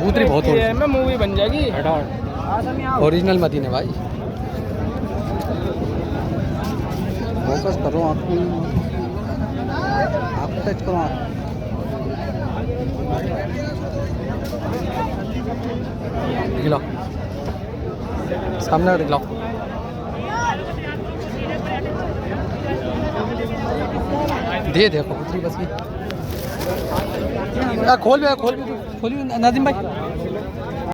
कबूतरी बहुत हो में मूवी बन जाएगी। ओरिजिनल मदीन है भाई। फोकस करो आँख टच करो आँख। दिखलाओ सामने दिखलाओ। दे देखो कबूतरी बस की। खोल भी खोल भी नाजिम भाई।